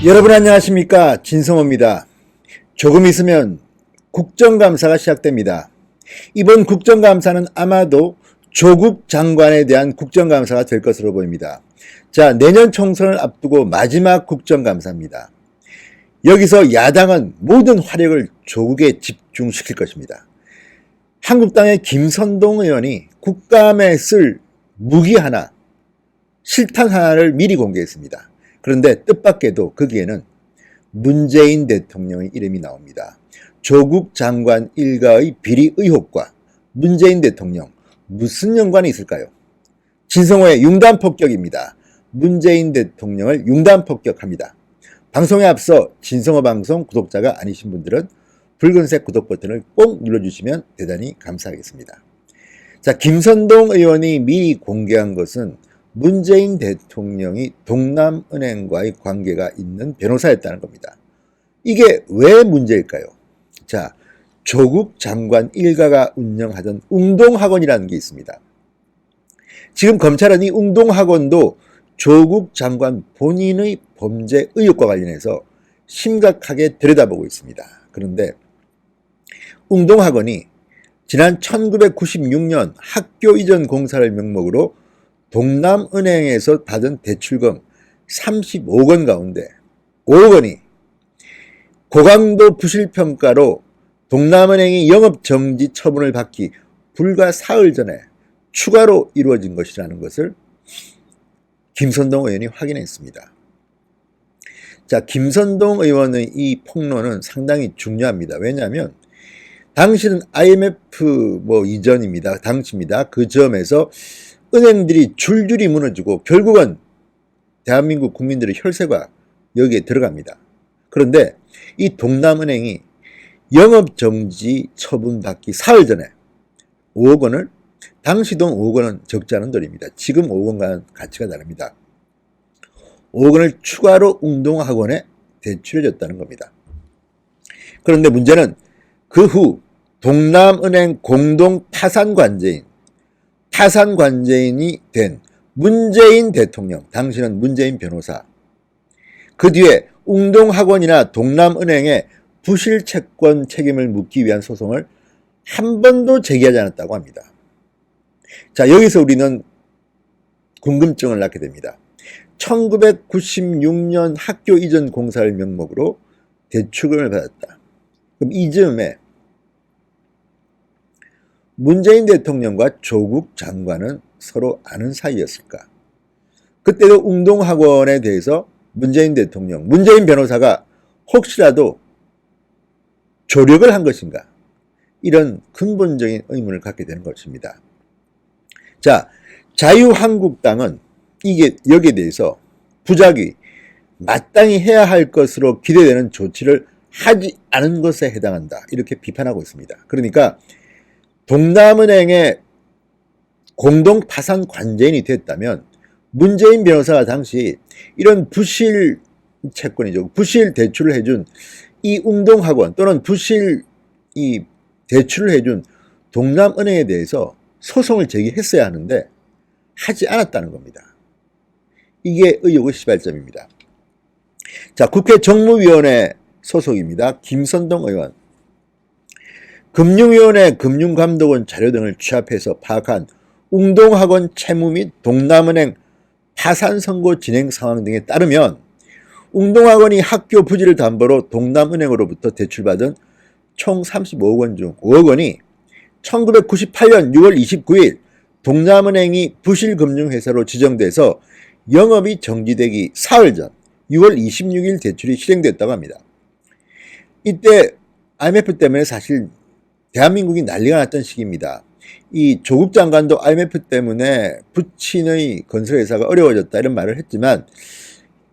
여러분 안녕하십니까, 진성호입니다. 조금 있으면 국정감사가 시작됩니다. 이번 국정감사는 아마도 조국 장관에 대한 국정감사가 될 것으로 보입니다. 자, 내년 총선을 앞두고 마지막 국정감사입니다. 여기서 야당은 모든 화력을 조국에 집중시킬 것입니다. 한국당의 김선동 의원이 국감에 쓸 무기 하나, 실탄 하나를 미리 공개했습니다. 그런데 뜻밖에도 거기에는 문재인 대통령의 이름이 나옵니다. 조국 장관 일가의 비리 의혹과 문재인 대통령 무슨 연관이 있을까요? 진성호의 융단 폭격입니다. 문재인 대통령을 융단 폭격합니다. 방송에 앞서 진성호 방송 구독자가 아니신 분들은 붉은색 구독 버튼을 꼭 눌러주시면 대단히 감사하겠습니다. 자, 김선동 의원이 미리 공개한 것은 문재인 대통령이 동남은행과의 관계가 있는 변호사였다는 겁니다. 이게 왜 문제일까요? 자, 조국 장관 일가가 운영하던 웅동학원이라는 게 있습니다. 지금 검찰은 이 웅동학원도 조국 장관 본인의 범죄 의혹과 관련해서 심각하게 들여다보고 있습니다. 그런데 웅동학원이 지난 1996년 학교 이전 공사를 명목으로 동남은행에서 받은 대출금 35억 원 가운데 5억 원이 고강도 부실평가로 동남은행이 영업정지 처분을 받기 불과 사흘 전에 추가로 이루어진 것이라는 것을 김선동 의원이 확인했습니다. 자, 김선동 의원의 이 폭로는 상당히 중요합니다. 왜냐하면 당시는 IMF 이전입니다. 당시입니다. 그 점에서 은행들이 줄줄이 무너지고 결국은 대한민국 국민들의 혈세가 여기에 들어갑니다. 그런데 이 동남은행이 영업정지 처분받기 사흘 전에 5억 원을, 당시 돈 5억 원은 적지 않은 돈입니다. 지금 5억 원과는 가치가 다릅니다. 5억 원을 추가로 웅동학원에 대출해줬다는 겁니다. 그런데 문제는 그 후 동남은행 공동 타산관제인이 된 문재인 대통령, 당시는 문재인 변호사, 그 뒤에 웅동학원이나 동남은행의 부실채권 책임을 묻기 위한 소송을 한 번도 제기하지 않았다고 합니다. 자, 여기서 우리는 궁금증을 낳게 됩니다. 1996년 학교 이전 공사를 명목으로 대출금을 받았다. 그럼 이 즈음에 문재인 대통령과 조국 장관은 서로 아는 사이였을까? 그때도 웅동학원에 대해서 문재인 대통령, 문재인 변호사가 혹시라도 조력을 한 것인가? 이런 근본적인 의문을 갖게 되는 것입니다. 자, 자유한국당은 여기에 대해서 부작위, 마땅히 해야 할 것으로 기대되는 조치를 하지 않은 것에 해당한다. 이렇게 비판하고 있습니다. 그러니까 동남은행의 공동 파산 관제인이 됐다면 문재인 변호사가 당시 이런 부실 채권이죠. 부실 대출을 해준 이 웅동학원 또는 부실 이 대출을 해준 동남은행에 대해서 소송을 제기했어야 하는데 하지 않았다는 겁니다. 이게 의혹의 시발점입니다. 자, 국회 정무위원회 소속입니다. 김선동 의원. 금융위원회 금융감독원 자료 등을 취합해서 파악한 웅동학원 채무 및 동남은행 파산 선고 진행 상황 등에 따르면 웅동학원이 학교 부지를 담보로 동남은행으로부터 대출받은 총 35억 원 중 5억 원이 1998년 6월 29일 동남은행이 부실금융회사로 지정돼서 영업이 정지되기 사흘 전 6월 26일 대출이 실행됐다고 합니다. 이때 IMF 때문에 사실 대한민국이 난리가 났던 시기입니다. 이 조국 장관도 IMF 때문에 부친의 건설회사가 어려워졌다 이런 말을 했지만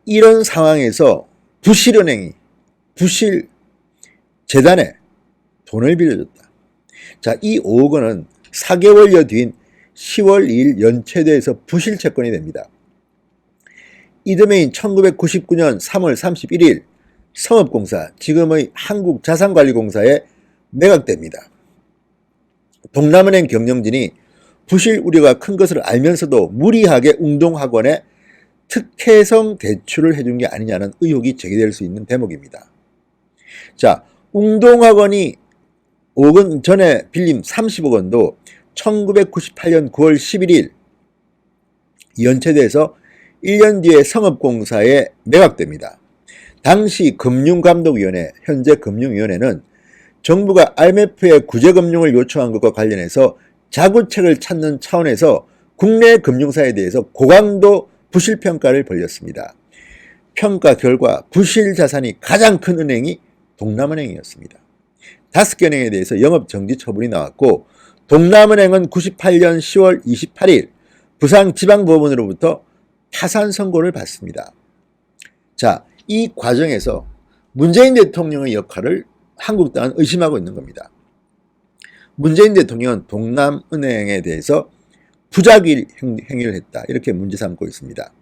이런 상황에서 부실은행이 부실재단에 돈을 빌려줬다. 자, 이 5억 원은 4개월여 뒤인 10월 2일 연체돼서 부실채권이 됩니다. 이듬해인 1999년 3월 31일 성업공사, 지금의 한국자산관리공사에 매각됩니다. 동남은행 경영진이 부실 우려가 큰 것을 알면서도 무리하게 웅동학원에 특혜성 대출을 해준 게 아니냐는 의혹이 제기될 수 있는 대목입니다. 자, 웅동학원이 5억 원 전에 빌린 30억 원도 1998년 9월 11일 연체돼서 1년 뒤에 성업공사에 매각됩니다. 당시 금융감독위원회, 현재 금융위원회는 정부가 IMF의 구제금융을 요청한 것과 관련해서 자구책을 찾는 차원에서 국내 금융사에 대해서 고강도 부실평가를 벌였습니다. 평가 결과 부실 자산이 가장 큰 은행이 동남은행이었습니다. 5개 은행에 대해서 영업정지 처분이 나왔고 동남은행은 98년 10월 28일 부산지방법원으로부터 파산 선고를 받습니다. 자, 이 과정에서 문재인 대통령의 역할을 한국당은 의심하고 있는 겁니다. 문재인 대통령은 동남은행에 대해서 부작위 행위를 했다, 이렇게 문제 삼고 있습니다.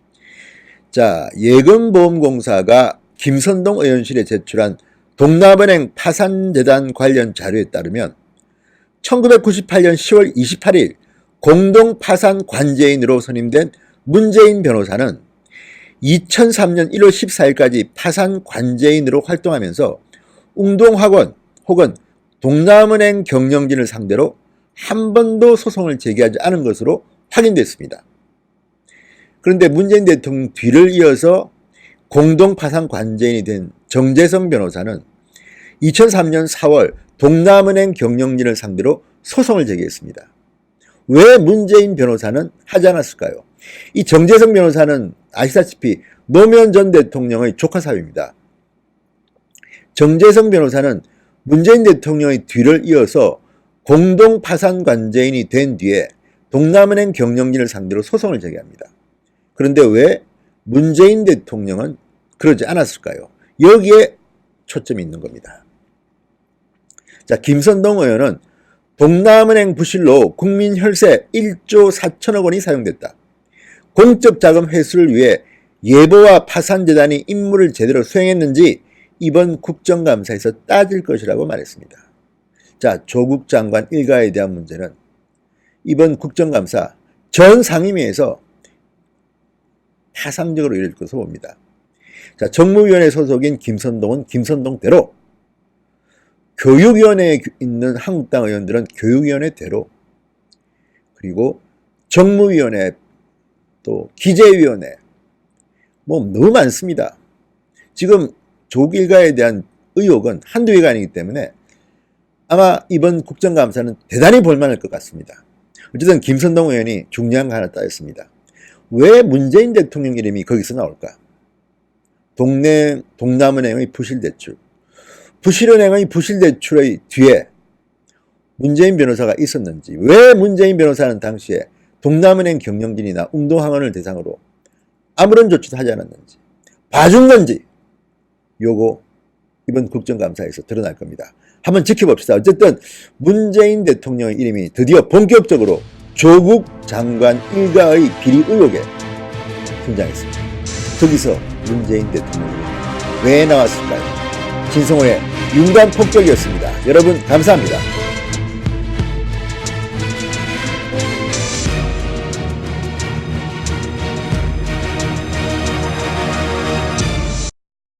자, 예금보험공사가 김선동 의원실에 제출한 동남은행 파산재단 관련 자료에 따르면 1998년 10월 28일 공동파산 관제인으로 선임된 문재인 변호사는 2003년 1월 14일까지 파산 관제인으로 활동하면서 웅동학원 혹은 동남은행 경영진을 상대로 한 번도 소송을 제기하지 않은 것으로 확인됐습니다. 그런데 문재인 대통령 뒤를 이어서 공동파산 관제인이 된 정재성 변호사는 2003년 4월 동남은행 경영진을 상대로 소송을 제기했습니다. 왜 문재인 변호사는 하지 않았을까요? 이 정재성 변호사는 아시다시피 노무현 전 대통령의 조카 사위입니다. 정재성 변호사는 문재인 대통령의 뒤를 이어서 공동파산관제인이 된 뒤에 동남은행 경영진을 상대로 소송을 제기합니다. 그런데 왜 문재인 대통령은 그러지 않았을까요? 여기에 초점이 있는 겁니다. 자, 김선동 의원은 동남은행 부실로 국민 혈세 1조 4천억 원이 사용됐다. 공적자금 회수를 위해 예보와 파산재단이 임무를 제대로 수행했는지 이번 국정감사에서 따질 것이라고 말했습니다. 자, 조국 장관 일가에 대한 문제는 이번 국정감사 전 상임위에서 파상적으로 이룰 것으로 봅니다. 자, 정무위원회 소속인 김선동은 김선동대로, 교육위원회에 있는 한국당 의원들은 교육위원회대로, 그리고 정무위원회, 또 기재위원회, 뭐 너무 많습니다. 지금 조국 일가에 대한 의혹은 한두 개가 아니기 때문에 아마 이번 국정감사는 대단히 볼만할 것 같습니다. 어쨌든 김선동 의원이 중요한 거 하나 따졌습니다. 왜 문재인 대통령 이름이 거기서 나올까? 동남은행의 부실대출. 부실은행의 부실대출의 뒤에 문재인 변호사가 있었는지, 왜 문재인 변호사는 당시에 동남은행 경영진이나 웅동학원을 대상으로 아무런 조치도 하지 않았는지, 봐준 건지, 요거 이번 국정감사에서 드러날 겁니다. 한번 지켜봅시다. 어쨌든 문재인 대통령의 이름이 드디어 본격적으로 조국 장관 일가의 비리 의혹에 등장했습니다. 거기서 문재인 대통령이 왜 나왔을까요? 진성호의 윤관 폭격이었습니다. 여러분 감사합니다.